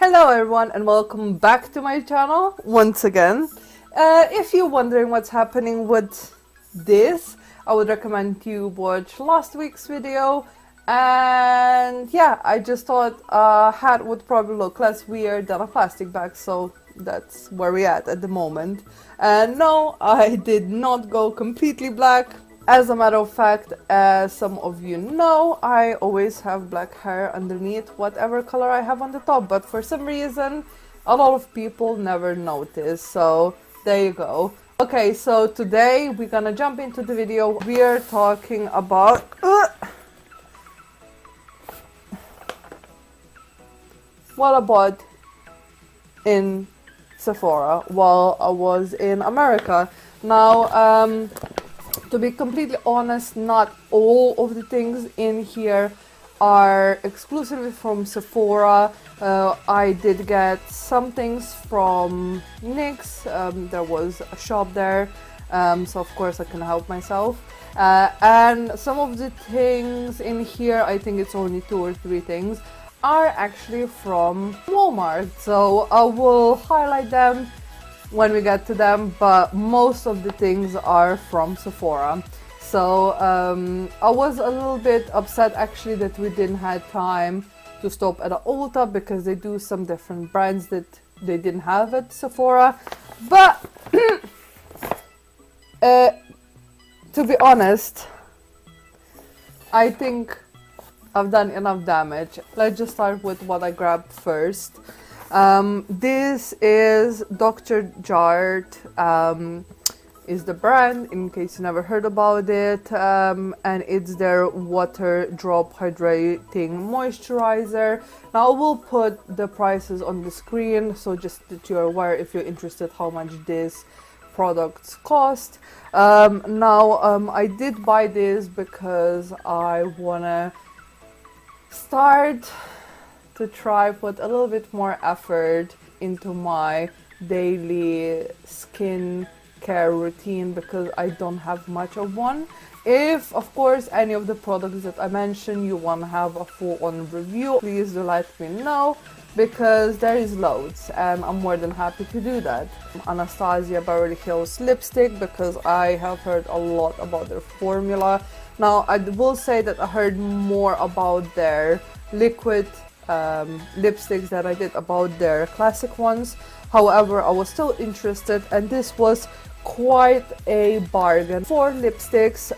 Hello everyone and welcome back to my channel once again. If you're wondering what's happening with this, I would recommend you watch last week's video. And yeah, I just thought a hat would probably look less weird than a plastic bag, so that's where we're at the moment. And no, I did not go completely black. As a matter of fact, as some of you know, I always have black hair underneath whatever color I have on the top, but for some reason, a lot of people never notice, so there you go. Okay, so today we're gonna jump into the video. We are talking about what I bought in Sephora while I was in America. Now, to be completely honest, not all of the things in here are exclusively from Sephora. I did get some things from NYX. There was a shop there, so of course I can help myself. And some of the things in here, I think it's only 2 or 3 things, are actually from Walmart. So I will highlight them when we get to them, but most of the things are from Sephora. So I was a little bit upset actually that we didn't have time to stop at Ulta because they do some different brands that they didn't have at Sephora. But to be honest, I think I've done enough damage. Let's just start with what I grabbed first. This is Dr. Jart, is the brand, in case you never heard about it, and it's their water drop hydrating moisturizer. Now I will put the prices on the screen, so just that you're aware if you're interested how much these products cost. I did buy this because I wanna start to try put a little bit more effort into my daily skin care routine because I don't have much of one. If of course any of the products that I mentioned you want to have a full-on review, please do let me know because there is loads and I'm more than happy to do that. Anastasia Beverly Hills lipstick because I have heard a lot about their formula. Now I will say that I heard more about their liquid lipsticks that I did about their classic ones. However, I was still interested and this was quite a bargain. 4 lipsticks,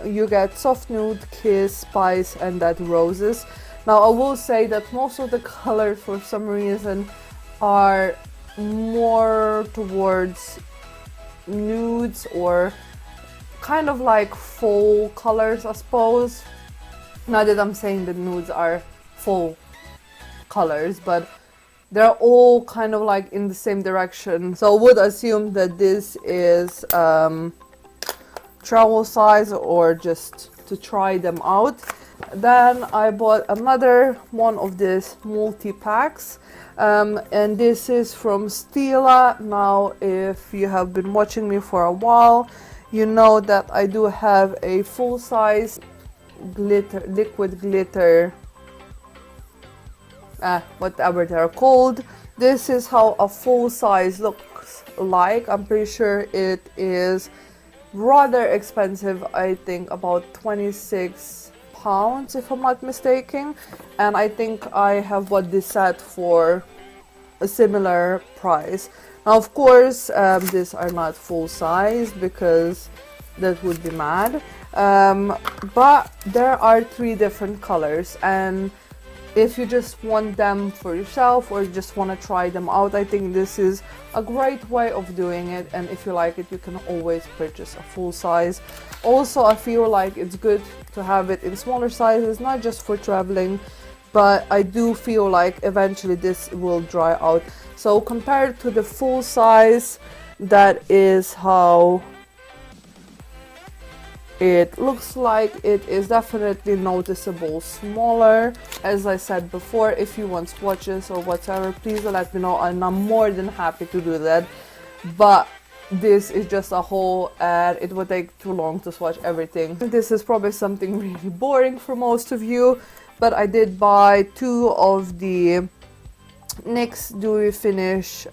you get Soft Nude, Kiss, Spice and Dead Roses. Now I will say that most of the colors for some reason are more towards nudes or kind of like fall colors, I suppose. Not that I'm saying that nudes are full colors, but they're all kind of like in the same direction. So I would assume that this is travel size or just to try them out. Then I bought another one of these multi-packs, and this is from Stila. Now if you have been watching me for a while, you know that I do have a full-size liquid glitter, whatever they're called. This is how a full size looks like. I'm pretty sure it is rather expensive. I think about 26 pounds if I'm not mistaken, and I think I have bought this set for a similar price. Now of course these are not full size because that would be mad. But there are 3 different colors, and if you just want them for yourself or just want to try them out, I think this is a great way of doing it, and if you like it you can always purchase a full size. Also I feel like it's good to have it in smaller sizes, not just for traveling, but I do feel like eventually this will dry out. So compared to the full size, that is how it looks like. It is definitely noticeable smaller. As I said before, if you want swatches or whatever, please let me know and I'm more than happy to do that. But this is just a haul and it would take too long to swatch everything. This is probably something really boring for most of you, but I did buy 2 of the NYX Dewy Finish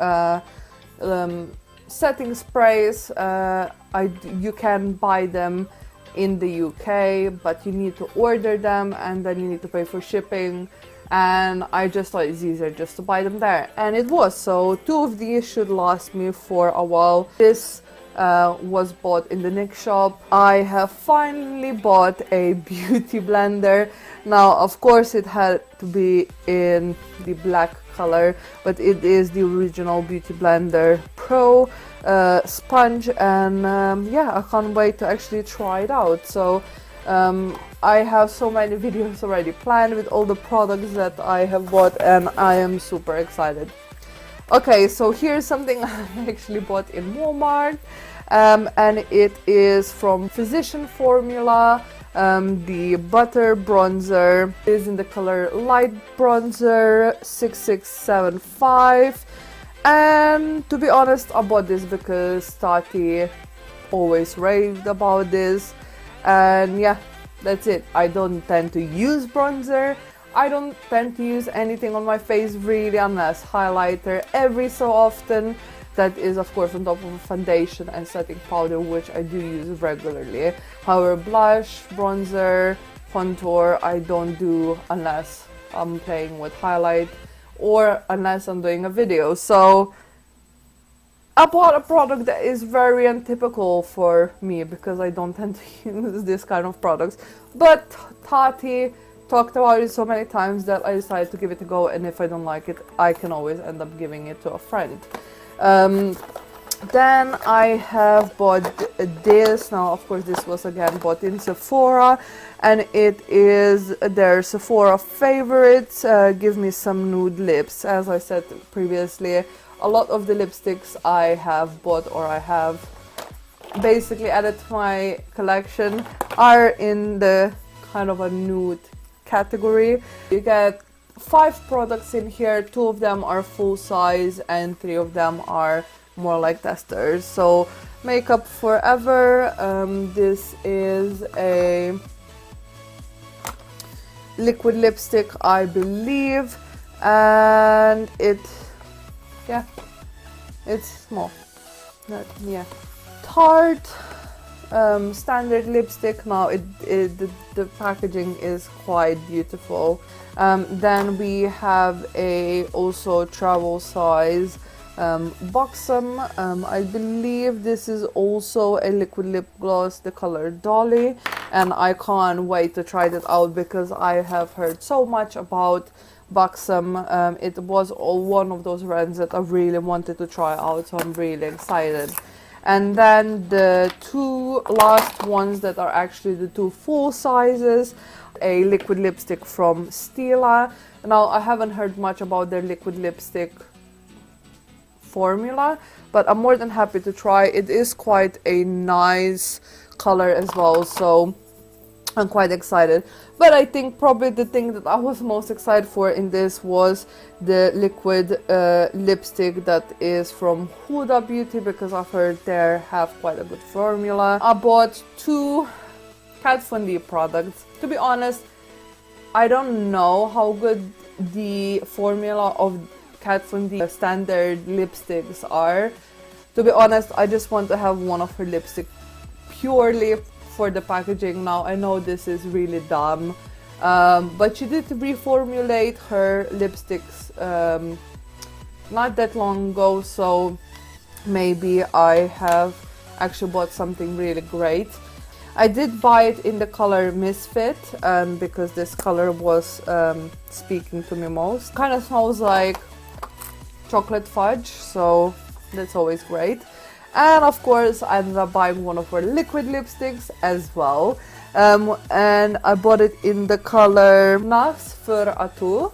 setting sprays. You can buy them in the UK, but you need to order them and then you need to pay for shipping, and I just thought it's easier just to buy them there, and it was. So 2 of these should last me for a while. This was bought in the NYX shop. I have finally bought a beauty blender. Now of course it had to be in the black color, but it is the original Beauty Blender Pro sponge, and yeah, I can't wait to actually try it out. So I have so many videos already planned with all the products that I have bought, and I am super excited. Okay, so here's something I actually bought in Walmart, and it is from Physician Formula. The Butter Bronzer is in the color Light Bronzer 6675, and to be honest, I bought this because Tati always raved about this, and yeah, that's it. I don't tend to use bronzer. I don't tend to use anything on my face really unless highlighter every so often. That is of course on top of a foundation and setting powder, which I do use regularly. However, blush, bronzer, contour I don't do unless I'm playing with highlight or unless I'm doing a video. So I bought a product that is very untypical for me because I don't tend to use this kind of products, but Tati talked about it so many times that I decided to give it a go, and if I don't like it, I can always end up giving it to a friend. Then I have bought this. Now of course this was again bought in Sephora, and it is their Sephora favorites, Give Me Some Nude Lips. As I said previously, a lot of the lipsticks I have bought or I have basically added to my collection are in the kind of a nude category. You get 5 products in here. 2 of them are full size and 3 of them are more like testers. So Makeup Forever, this is a liquid lipstick I believe, and it's small. Yeah. Tarte standard lipstick. Now the packaging is quite beautiful. Then we have a also travel size Buxom. I believe this is also a liquid lip gloss, the color Dolly, and I can't wait to try that out because I have heard so much about Buxom. It was one of those brands that I really wanted to try out, so I'm really excited. And then the 2 last ones that are actually the 2 full sizes, a liquid lipstick from Stila. Now I haven't heard much about their liquid lipstick formula, but I'm more than happy to try. It is quite a nice color as well, so I'm quite excited. But I think probably the thing that I was most excited for in this was the liquid lipstick that is from Huda Beauty, because I've heard they have quite a good formula. I bought 2 Kat Von D products. To be honest, I don't know how good the formula of Kat Von D standard lipsticks are. To be honest, I just want to have one of her lipstick purely for the packaging. Now I know this is really dumb, but she did reformulate her lipsticks not that long ago, so maybe I have actually bought something really great. I did buy it in the color Misfit because this color was speaking to me most. Kind of smells like chocolate fudge, so that's always great. And of course I ended up buying one of her liquid lipsticks as well, and I bought it in the color Nas för Atu.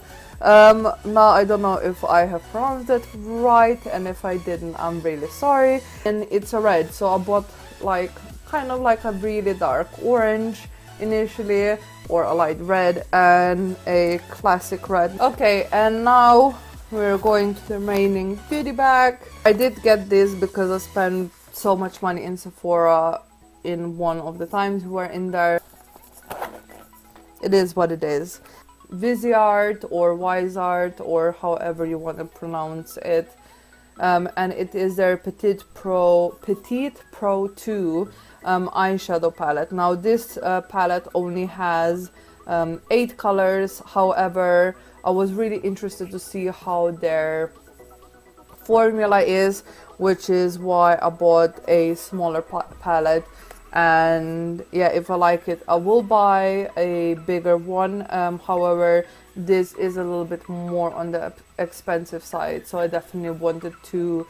Now I don't know if I have pronounced it right, and if I didn't, I'm really sorry. And it's a red, so I bought like kind of like a really dark orange initially, or a light red, and a classic red. Okay, and now we're going to the remaining beauty bag. I did get this because I spent so much money in Sephora in one of the times we were in there. It is what it is. Viseart or Wiseart or however you want to pronounce it. And it is their Petite Pro 2 eyeshadow palette. Now this palette only has 8 colors. However, I was really interested to see how their formula is, which is why I bought a smaller palette. And yeah, if I like it, I will buy a bigger one. However, this is a little bit more on the expensive side, so I definitely wanted to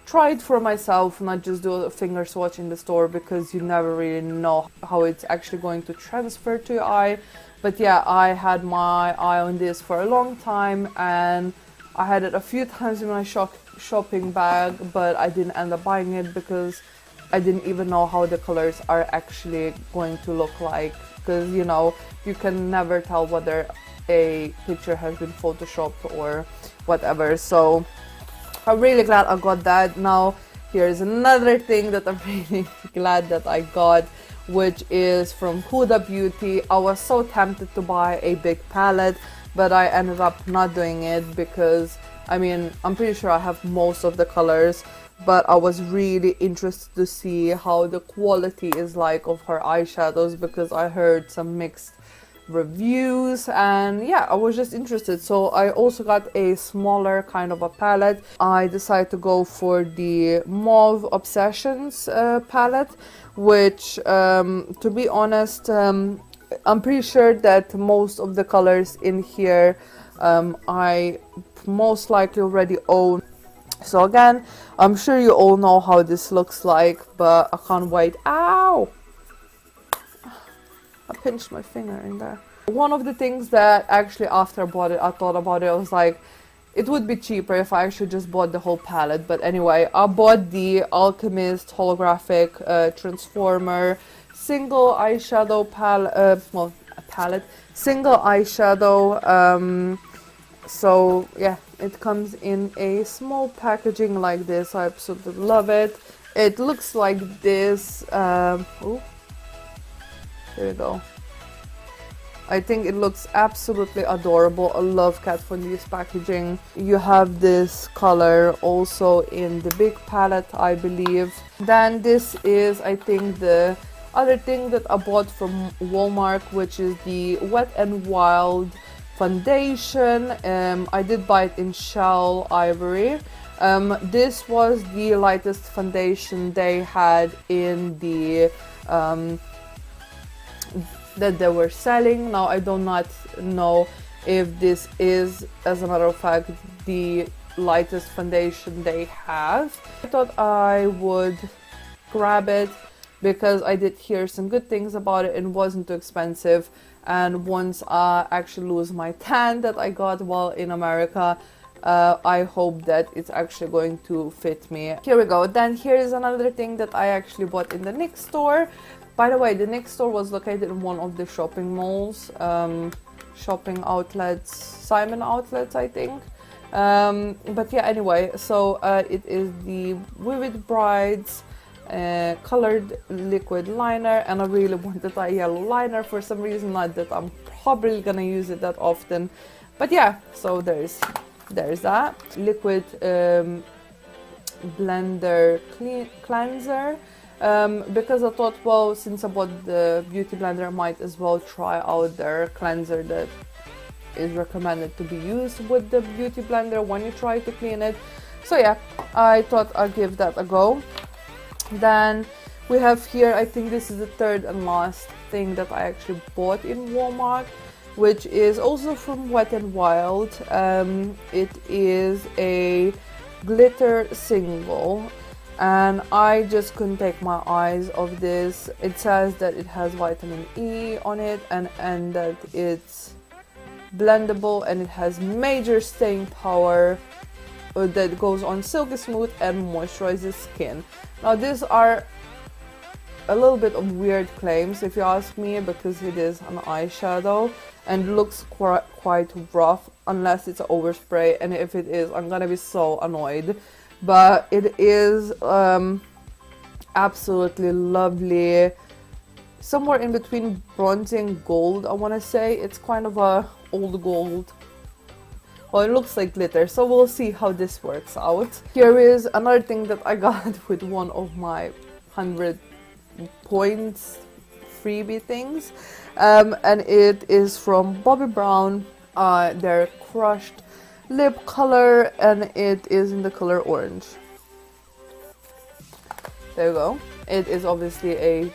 try it for myself, not just do a finger swatch in the store, because you never really know how it's actually going to transfer to your eye. But yeah, I had my eye on this for a long time, and I had it a few times in my shopping bag, but I didn't end up buying it because I didn't even know how the colors are actually going to look like, because you know, you can never tell whether a picture has been photoshopped or whatever. So I'm really glad I got that. Now here's another thing that I'm really glad that I got, which is from Huda Beauty. I was so tempted to buy a big palette, but I ended up not doing it because I mean, I'm pretty sure I have most of the colors, but I was really interested to see how the quality is like of her eyeshadows, because I heard some mixed reviews, and yeah, I was just interested. So I also got a smaller kind of a palette. I decided to go for the Mauve Obsessions palette, which to be honest, I'm pretty sure that most of the colors in here I most likely already own. So again, I'm sure you all know how this looks like, but I can't wait. Ow! I pinched my finger in there. One of the things that actually after I bought it, I thought about it, I was like, it would be cheaper if I actually just bought the whole palette. But anyway, I bought the Alchemist Holographic Transformer single eyeshadow palette, single eyeshadow. So yeah, it comes in a small packaging like this. I absolutely love it. It looks like this. Oh, here we go. I think it looks absolutely adorable. I love Kat Von D's packaging. You have this color also in the big palette, I believe. Then this is, I think, the other thing that I bought from Walmart, which is the Wet n Wild foundation. I did buy it in Shell Ivory. This was the lightest foundation they had in the that they were selling. Now I do not know if this is, as a matter of fact, the lightest foundation they have. I thought I would grab it because I did hear some good things about it and wasn't too expensive. And once I actually lose my tan that I got while in America, I hope that it's actually going to fit me. Here we go. Then here is another thing that I actually bought in the NYX store. By the way, the NYX store was located in one of the shopping malls, shopping outlets, Simon Outlets, I think. But yeah, anyway, so it is the Vivid Brides colored liquid liner, and I really wanted a yellow liner for some reason. Not that I'm probably gonna use it that often, but yeah, so there's that liquid blender cleanser, because I thought, well, since I bought the beauty blender, I might as well try out their cleanser that is recommended to be used with the beauty blender when you try to clean it. So yeah, I thought I'd give that a go. Then we have here, I think this is the third and last thing that I actually bought in Walmart, which is also from Wet n Wild. It is a glitter single, and I just couldn't take my eyes off this. It says that it has vitamin E on it, and that it's blendable, and it has major staying power that goes on silky smooth and moisturizes skin. Now these are a little bit of weird claims if you ask me, because it is an eyeshadow and looks quite rough unless it's overspray, and if it is, I'm gonna be so annoyed. But it is absolutely lovely somewhere in between bronze and gold, I want to say. It's kind of a old gold. Well, it looks like glitter, so we'll see how this works out. Here is another thing that I got with one of my 100 points freebie things, and it is from Bobbi Brown, their crushed lip color, and it is in the color orange. There you go. It is obviously a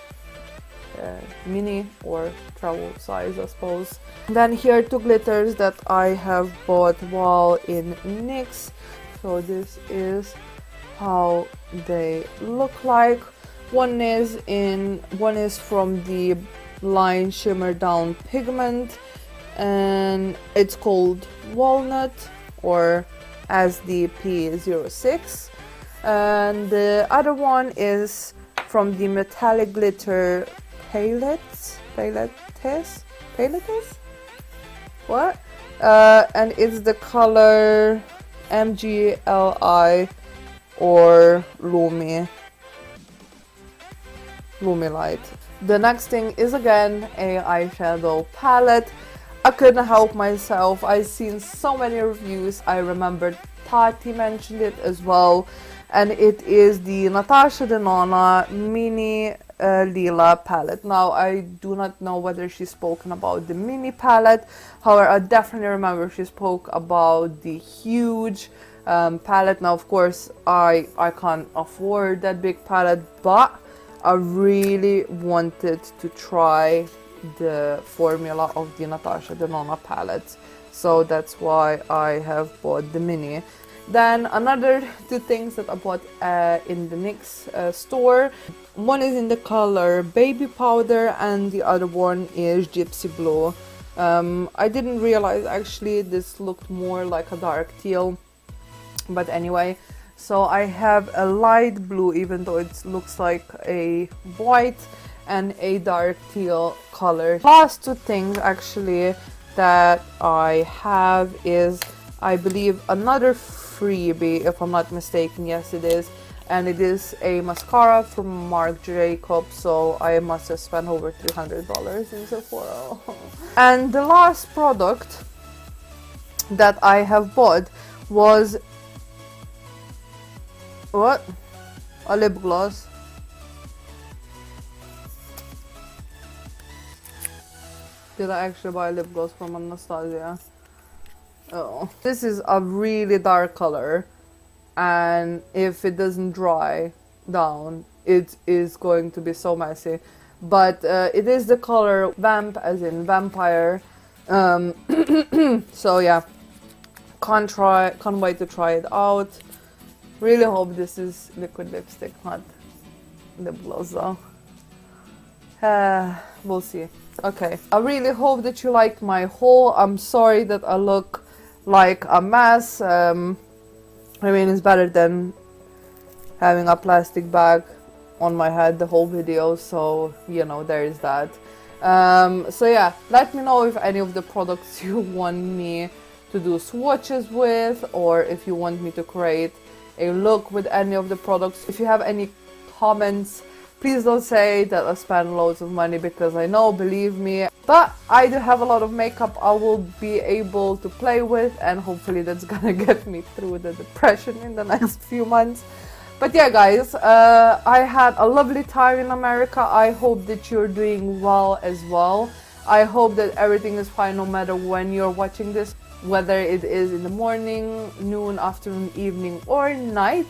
mini or travel size, I suppose. Then here are two glitters that I have bought while in NYX. So this is how they look like. One is from the line Shimmer Down Pigment, and it's called Walnut, or SDP06. And the other one is from the Metallic Glitter Pallets? What? And it's the color MGLI or Lumi Light. The next thing is again a eyeshadow palette. I couldn't help myself. I've seen so many reviews. I remember Tati mentioned it as well, and it is the Natasha Denona Mini Lila palette. Now, I do not know whether she's spoken about the mini palette. However, I definitely remember she spoke about the huge palette. Now, of course, I can't afford that big palette, but I really wanted to try the formula of the Natasha Denona palette, so that's why I have bought the mini. Then another two things that I bought in the NYX store. One is in the color Baby Powder and the other one is Gypsy Blue. I didn't realize actually this looked more like a dark teal, but anyway. So I have a light blue, even though it looks like a white, and a dark teal color. Last two things actually that I have is, I believe, another freebie, if I'm not mistaken. Yes, it is. And it is a mascara from Marc Jacobs, so I must have spent over $300 in Sephora. And the last product that I have bought was what? A lip gloss. Did I actually buy a lip gloss from Anastasia? Oh. This is a really dark color, and if it doesn't dry down, it is going to be so messy. But it is the color Vamp, as in vampire. So yeah, can't wait to try it out. Really hope this is liquid lipstick, not lip gloss though. We'll see. Okay, I really hope that you liked my haul. I'm sorry that I look like a mess. I mean, it's better than having a plastic bag on my head the whole video, so you know, there is that. So yeah, let me know if any of the products you want me to do swatches with, or if you want me to create a look with any of the products. If you have any comments, please don't say that I spend loads of money, because I know, believe me, but I do have a lot of makeup I will be able to play with, and hopefully that's gonna get me through the depression in the next few months. But yeah, guys, I had a lovely time in America. I hope that you're doing well as well. I hope that everything is fine no matter when you're watching this, whether it is in the morning, noon, afternoon, evening, or night.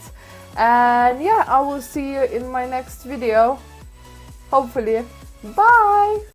And yeah, I will see you in my next video, hopefully. Bye!